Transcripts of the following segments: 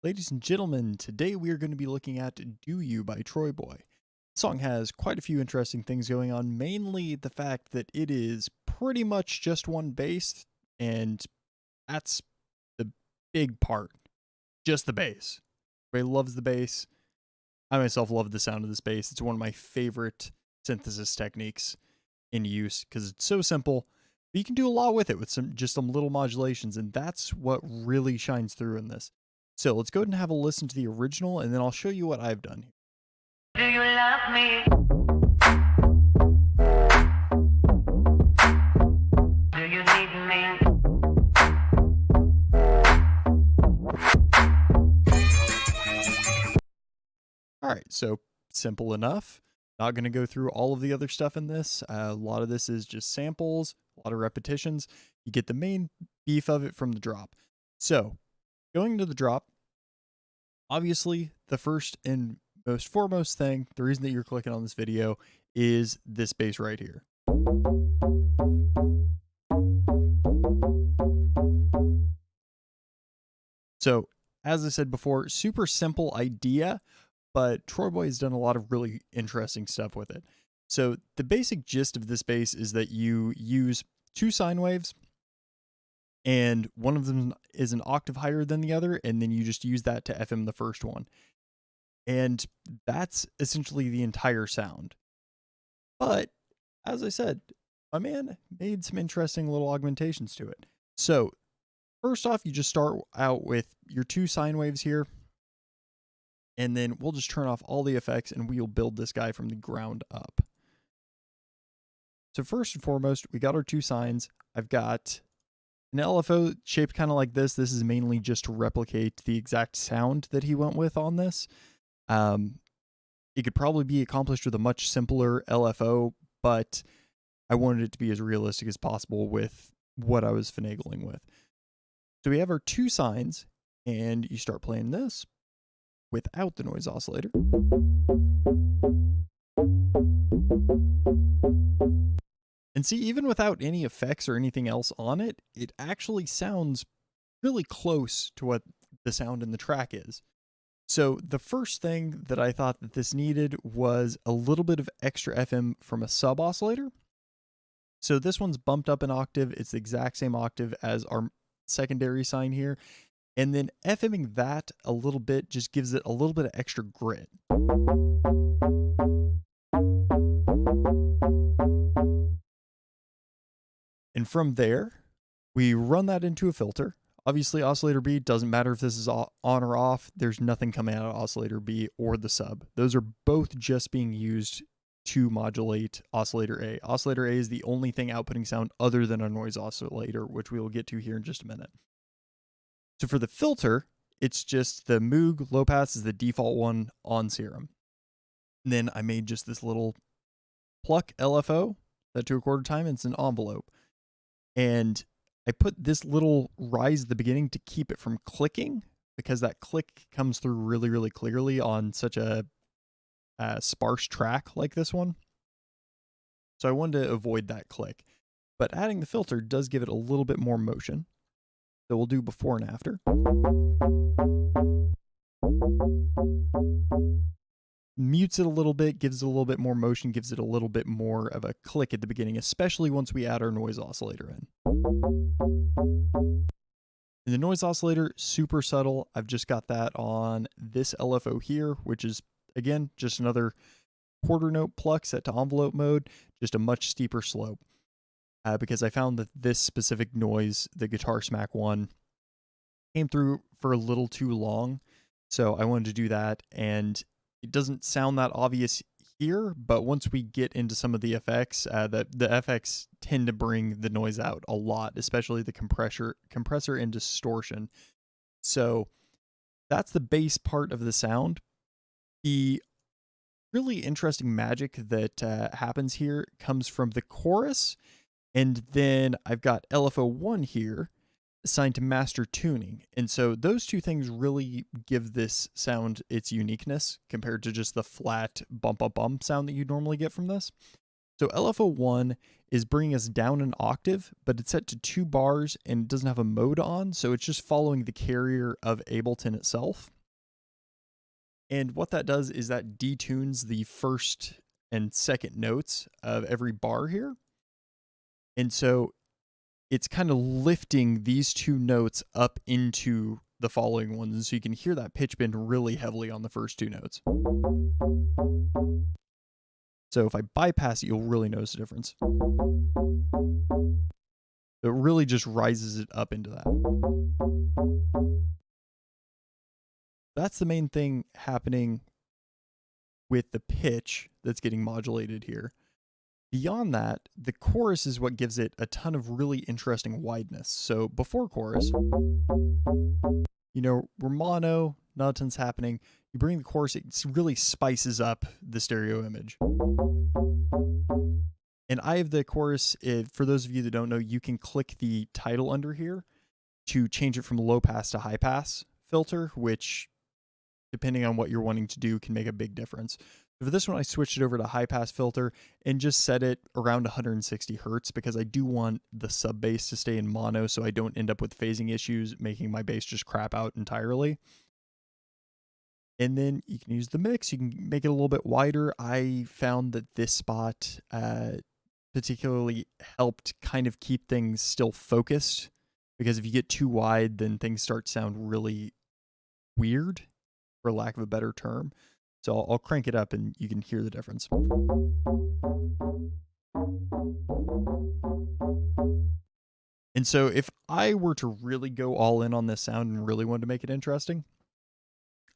Ladies and gentlemen, today we are going to be looking at Do You by TroyBoi. The song has quite a few interesting things going on, mainly the fact that it is pretty much just one bass, and that's the big part. Just the bass. Everybody loves the bass. I myself love the sound of this bass. It's one of my favorite synthesis techniques in use because it's so simple. But you can do a lot with it with some little modulations, and that's what really shines through in this. So let's go ahead and have a listen to the original, and then I'll show you what I've done here. Do you love me? Do you need me? Alright, so simple enough. Not going to go through all of the other stuff in this. A lot of this is just samples, a lot of repetitions. You get the main beef of it from the drop. So, going to the drop, obviously, the first and most foremost thing, the reason that you're clicking on this video, is this bass right here. So, as I said before, super simple idea, but TroyBoi has done a lot of really interesting stuff with it. So, the basic gist of this bass is that you use two sine waves, and one of them is an octave higher than the other, and then you just use that to FM the first one. And that's essentially the entire sound. But, as I said, my man made some interesting little augmentations to it. So, first off, you just start out with your two sine waves here, and then we'll just turn off all the effects and we'll build this guy from the ground up. So first and foremost, we got our two sines. I've got an LFO shaped kind of like this. This is mainly just to replicate the exact sound that he went with on this. It could probably be accomplished with a much simpler LFO, but I wanted it to be as realistic as possible with what I was finagling with. So we have our two sines, and you start playing this without the noise oscillator. And see, even without any effects or anything else on it, it actually sounds really close to what the sound in the track is. So the first thing that I thought that this needed was a little bit of extra FM from a sub oscillator. So this one's bumped up an octave. It's the exact same octave as our secondary sine here. And then FMing that a little bit just gives it a little bit of extra grit. And from there, we run that into a filter. Obviously, oscillator B, doesn't matter if this is on or off. There's nothing coming out of oscillator B or the sub. Those are both just being used to modulate oscillator A. Oscillator A is the only thing outputting sound other than a noise oscillator, which we will get to here in just a minute. So for the filter, it's just the Moog low pass is the default one on Serum. And then I made just this little pluck LFO, set to a quarter time, and it's an envelope. And I put this little rise at the beginning to keep it from clicking, because that click comes through really, really clearly on such a sparse track like this one. So I wanted to avoid that click. But adding the filter does give it a little bit more motion. So we'll do before and after. Mutes it a little bit, gives it a little bit more motion, gives it a little bit more of a click at the beginning, especially once we add our noise oscillator in. And the noise oscillator, super subtle. I've just got that on this LFO here, which is, again, just another quarter note pluck set to envelope mode, just a much steeper slope. Because I found that this specific noise, the Guitar Smack one, came through for a little too long. So I wanted to do that, and it doesn't sound that obvious here, but once we get into some of the effects, the FX tend to bring the noise out a lot, especially the compressor and distortion. So that's the bass part of the sound. The really interesting magic that happens here comes from the chorus. And then I've got LFO1 here assigned to master tuning. And so those two things really give this sound its uniqueness compared to just the flat bump up bump sound that you normally get from this. So LFO1 is bringing us down an octave, but it's set to 2 bars and it doesn't have a mode on, so it's just following the carrier of Ableton itself. And what that does is that detunes the first and second notes of every bar here. And so it's kind of lifting these 2 notes up into the following ones. And so you can hear that pitch bend really heavily on the first 2 notes. So if I bypass it, you'll really notice a difference. It really just rises it up into that. That's the main thing happening with the pitch that's getting modulated here. Beyond that, the chorus is what gives it a ton of really interesting wideness. So before chorus, we're mono, not a ton's happening. You bring the chorus, it really spices up the stereo image. And I have the chorus, for those of you that don't know, you can click the title under here to change it from low pass to high pass filter, which, depending on what you're wanting to do, can make a big difference. So for this one, I switched it over to high pass filter and just set it around 160 hertz because I do want the sub bass to stay in mono so I don't end up with phasing issues, making my bass just crap out entirely. And then you can use the mix. You can make it a little bit wider. I found that this spot particularly helped kind of keep things still focused, because if you get too wide, then things start to sound really weird, for lack of a better term. So I'll crank it up and you can hear the difference. And so if I were to really go all in on this sound and really wanted to make it interesting,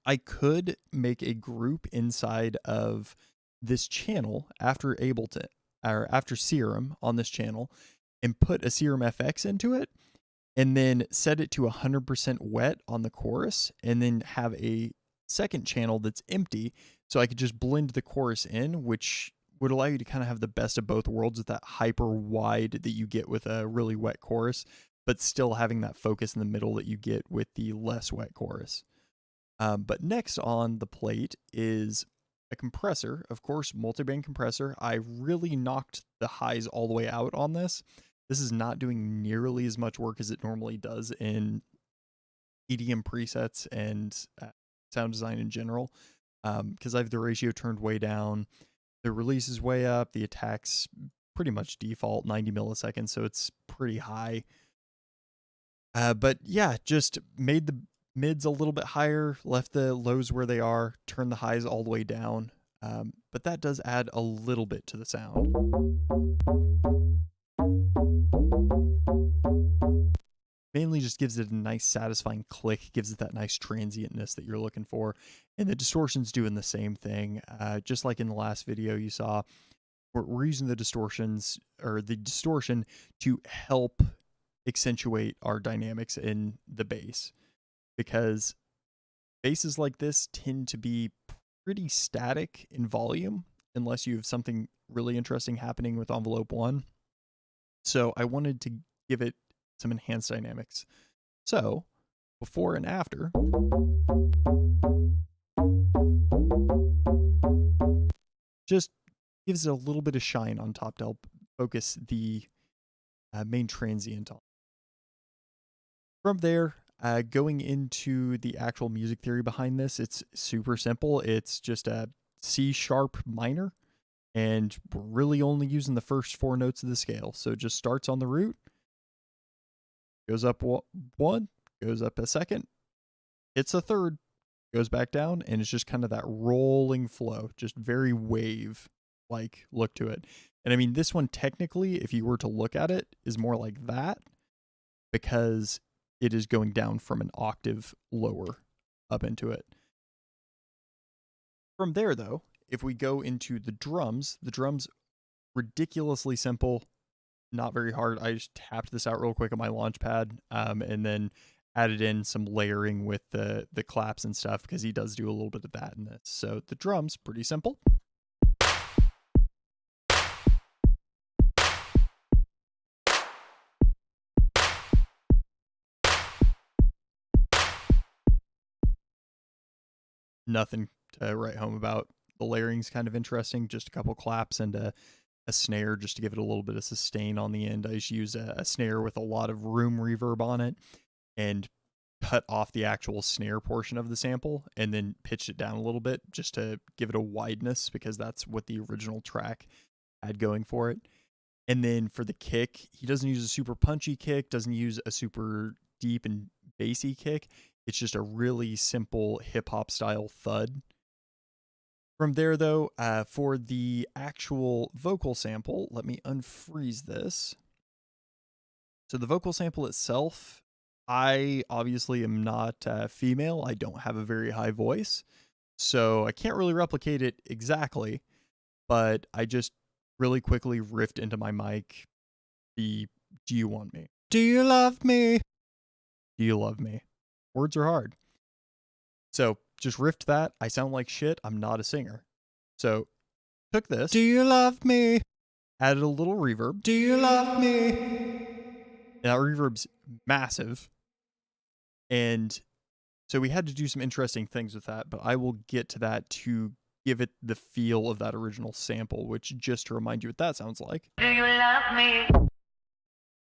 I could make a group inside of this channel after Ableton, or after Serum on this channel, and put a Serum FX into it, and then set it to 100% wet on the chorus, and then have a second channel that's empty, so I could just blend the chorus in, which would allow you to kind of have the best of both worlds with that hyper wide that you get with a really wet chorus, but still having that focus in the middle that you get with the less wet chorus. But next on the plate is a compressor, of course, multiband compressor. I really knocked the highs all the way out on this. This is not doing nearly as much work as it normally does in EDM presets and sound design in general, because I have the ratio turned way down. The release is way up. The attack's pretty much default 90 milliseconds, so it's pretty high. But yeah, just made the mids a little bit higher, left the lows where they are, turned the highs all the way down. But that does add a little bit to the sound. Mainly just gives it a nice satisfying click, gives it that nice transientness that you're looking for. And the distortion's doing the same thing. Just like in the last video you saw, we're using the distortion to help accentuate our dynamics in the bass, because basses like this tend to be pretty static in volume unless you have something really interesting happening with envelope 1. So I wanted to give it some enhanced dynamics. So before and after, just gives it a little bit of shine on top to help focus the main transient on. From there, going into the actual music theory behind this, it's super simple. It's just a C sharp minor, and we're really only using the first 4 notes of the scale. So it just starts on the root, goes up 1, goes up a second, hits a third, goes back down, and it's just kind of that rolling flow, just very wave-like look to it. And I mean, this one technically, if you were to look at it, is more like that, because it is going down from an octave lower up into it. From there, though, if we go into the drums ridiculously simple, not very hard. I just tapped this out real quick on my launch pad, and then added in some layering with the claps and stuff, because he does do a little bit of that in this. So the drums, pretty simple. Nothing to write home about. The layering's kind of interesting, just a couple claps and a a snare just to give it a little bit of sustain on the end. I just use a snare with a lot of room reverb on it and cut off the actual snare portion of the sample and then pitched it down a little bit just to give it a wideness, because that's what the original track had going for it. And then for the kick, he doesn't use a super punchy kick, doesn't use a super deep and bassy kick. It's just a really simple hip hop style thud. From there, though, for the actual vocal sample, let me unfreeze this. So the vocal sample itself, I obviously am not female. I don't have a very high voice, so I can't really replicate it exactly, but I just really quickly riffed into my mic the "Do you want me? Do you love me? Do you love me?" Words are hard. So just riffed that. I sound like shit. I'm not a singer. So took this. Do you love me? Added a little reverb. Do you love me? And that reverb's massive. And so we had to do some interesting things with that, but I will get to that to give it the feel of that original sample, which, just to remind you what that sounds like. Do you love me?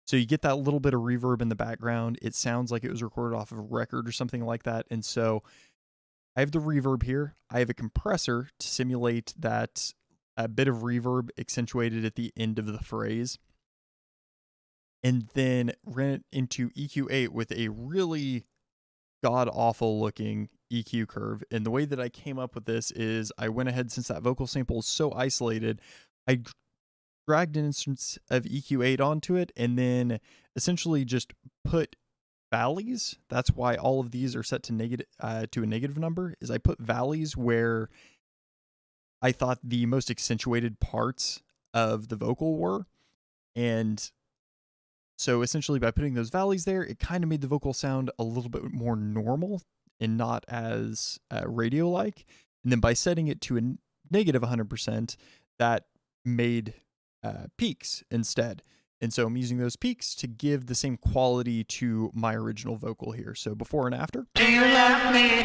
So you get that little bit of reverb in the background. It sounds like it was recorded off of a record or something like that. And so I have the reverb here. I have a compressor to simulate that a bit of reverb accentuated at the end of the phrase. And then ran it into EQ8 with a really god-awful looking EQ curve. And the way that I came up with this is I went ahead, since that vocal sample is so isolated, I dragged an instance of EQ8 onto it and then essentially just put valleys. That's why all of these are set to a negative number, is I put valleys where I thought the most accentuated parts of the vocal were. And so essentially by putting those valleys there, it kind of made the vocal sound a little bit more normal and not as radio-like. And then by setting it to a negative 100%, that made peaks instead. And so I'm using those peaks to give the same quality to my original vocal here. So before and after. Do you love me?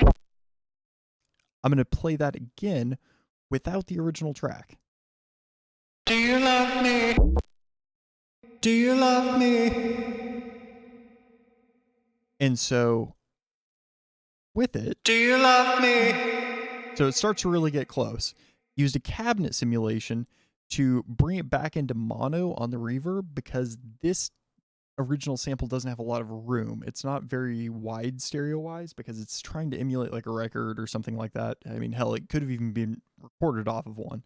I'm going to play that again without the original track. Do you love me? Do you love me? And so with it, do you love me? So it starts to really get close. Used a cabinet simulation to bring it back into mono on the reverb, because this original sample doesn't have a lot of room. It's not very wide stereo-wise because it's trying to emulate like a record or something like that. I mean, hell, it could have even been recorded off of one.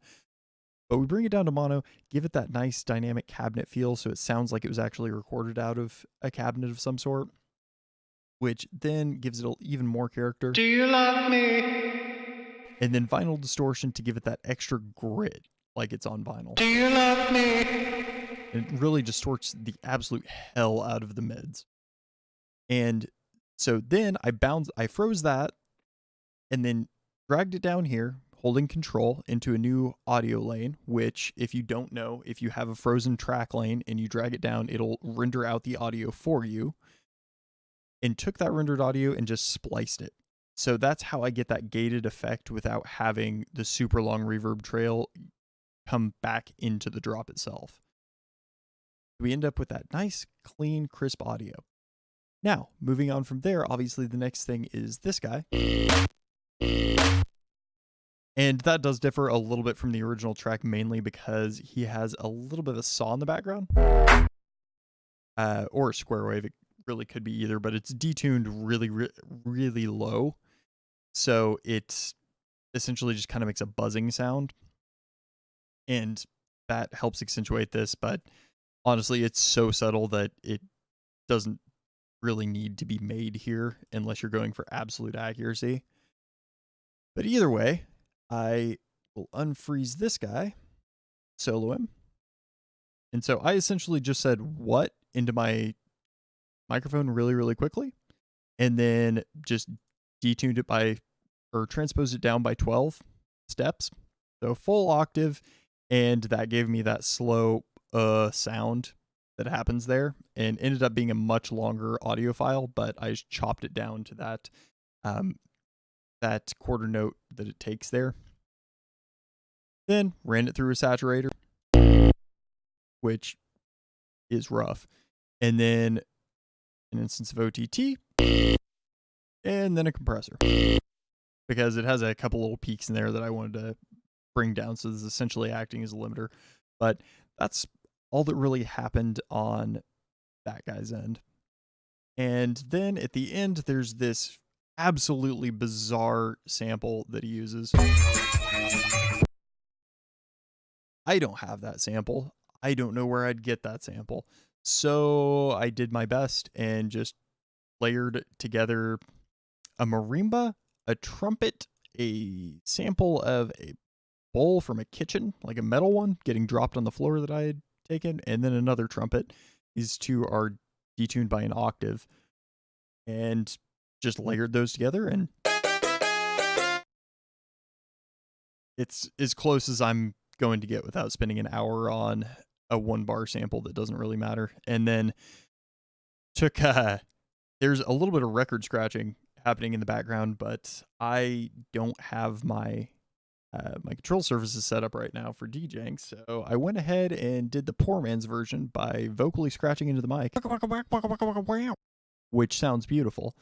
But we bring it down to mono, give it that nice dynamic cabinet feel so it sounds like it was actually recorded out of a cabinet of some sort, which then gives it even more character. Do you love me? And then vinyl distortion to give it that extra grit, like it's on vinyl. Do you love me? And it really distorts the absolute hell out of the mids. And so then I froze that and then dragged it down here, holding control, into a new audio lane, which, if you don't know, if you have a frozen track lane and you drag it down, it'll render out the audio for you. And took that rendered audio and just spliced it. So that's how I get that gated effect without having the super long reverb trail come back into the drop itself. We end up with that nice, clean, crisp audio. Now, moving on from there, obviously the next thing is this guy. And that does differ a little bit from the original track, mainly because he has a little bit of a saw in the background. Or a square wave. It really could be either, but it's detuned really, really low. So it essentially just kind of makes a buzzing sound. And that helps accentuate this, but honestly, it's so subtle that it doesn't really need to be made here unless you're going for absolute accuracy. But either way, I will unfreeze this guy, solo him. And so I essentially just said "what" into my microphone really, really quickly, and then just detuned it or transposed it down by 12 steps. So full octave, and that gave me that slow sound that happens there, and ended up being a much longer audio file, but I just chopped it down to that quarter note that it takes there. Then ran it through a saturator. which is rough. And then an instance of OTT, and then a compressor, because it has a couple little peaks in there that I wanted to bring down. So this is essentially acting as a limiter. But that's all that really happened on that guy's end. And then at the end, there's this absolutely bizarre sample that he uses. I don't have that sample. I don't know where I'd get that sample. So I did my best and just layered together a marimba, a trumpet, a sample of a bowl from a kitchen, like a metal one, getting dropped on the floor that I had taken, and then another trumpet. These two are detuned by an octave, and just layered those together, and it's as close as I'm going to get without spending an hour on a 1-bar sample that doesn't really matter. And then took there's a little bit of record scratching happening in the background, but I don't have my my control surfaces set up right now for DJing, so I went ahead and did the poor man's version by vocally scratching into the mic, which sounds beautiful.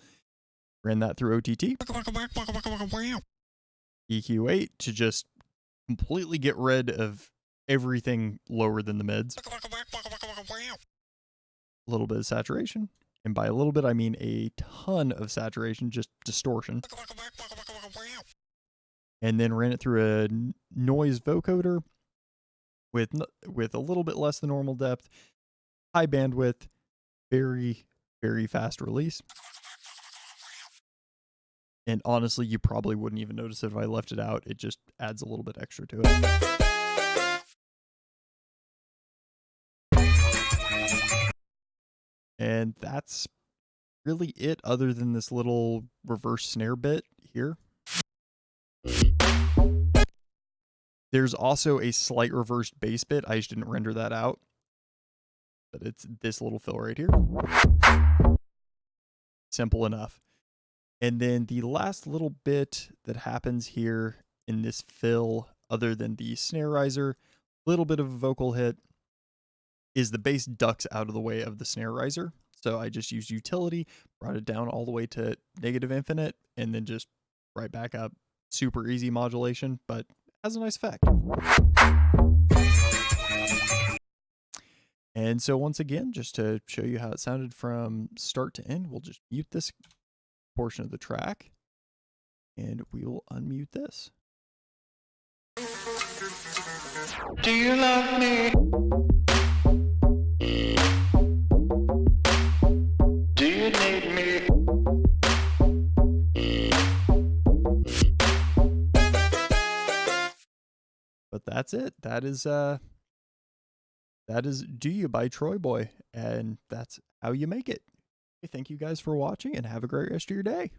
Ran that through OTT, EQ8 to just completely get rid of everything lower than the mids. A little bit of saturation, and by a little bit I mean a ton of saturation, just distortion. And then ran it through a noise vocoder with a little bit less than normal depth, high bandwidth, very, very fast release. And honestly, you probably wouldn't even notice it if I left it out. It just adds a little bit extra to it. And that's really it, other than this little reverse snare bit here. There's also a slight reversed bass bit. I just didn't render that out. But it's this little fill right here. Simple enough. And then the last little bit that happens here in this fill, other than the snare riser, little bit of a vocal hit, is the bass ducks out of the way of the snare riser. So I just used utility, brought it down all the way to negative infinite, and then just right back up. Super easy modulation, but has a nice effect. And so once again, just to show you how it sounded from start to end, we'll just mute this portion of the track, and we will unmute this. Do you love me? Do you need me? But that's it. That is Do You by TroyBoi, and that's how you make it. Thank you guys for watching, and have a great rest of your day.